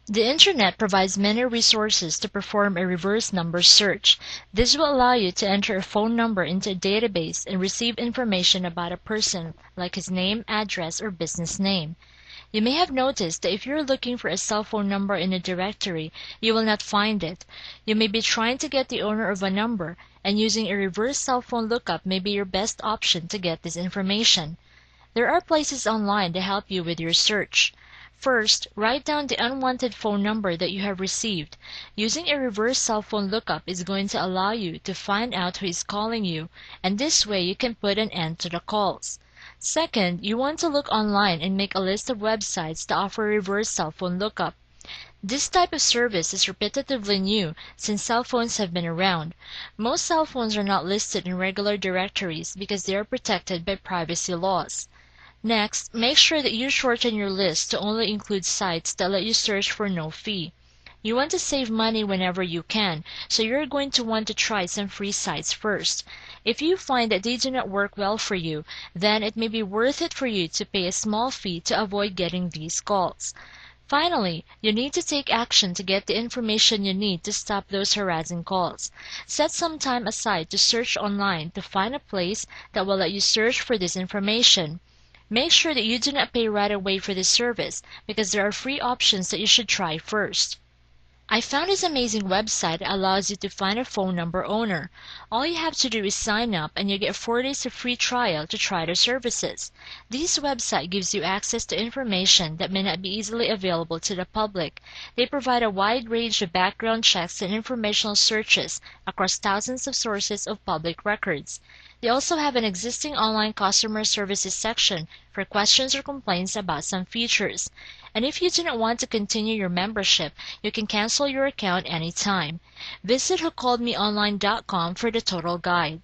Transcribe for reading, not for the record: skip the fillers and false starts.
The internet provides many resources to perform a reverse number search. This will allow you to enter a phone number into a database and receive information about a person, like his name, address, or business name. You may have noticed that if you're looking for a cell phone number in a directory, you will not find it. You may be trying to get the owner of a number, and using a reverse cell phone lookup may be your best option to get this information. There are places online to help you with your search. First, write down the unwanted phone number that you have received. Using a reverse cell phone lookup is going to allow you to find out who is calling you, and this way you can put an end to the calls. Second, you want to look online and make a list of websites that offer reverse cell phone lookup. This type of service is repetitively new since cell phones have been around. Most cell phones are not listed in regular directories because they are protected by privacy laws. Next, make sure that you shorten your list to only include sites that let you search for no fee. You want to save money whenever you can, so you're going to want to try some free sites first. If you find that they do not work well for you, then it may be worth it for you to pay a small fee to avoid getting these calls. Finally, you need to take action to get the information you need to stop those harassing calls. Set some time aside to search online to find a place that will let you search for this information. Make sure that you do not pay right away for this service because there are free options that you should try first. I found this amazing website that allows you to find a phone number owner. All you have to do is sign up and you get 4 days of free trial to try their services. This website gives you access to information that may not be easily available to the public. They provide a wide range of background checks and informational searches across thousands of sources of public records. They also have an existing online customer services section for questions or complaints about some features. And if you do not want to continue your membership, you can cancel your account anytime. Visit whocalledmeonline.com for the total guide.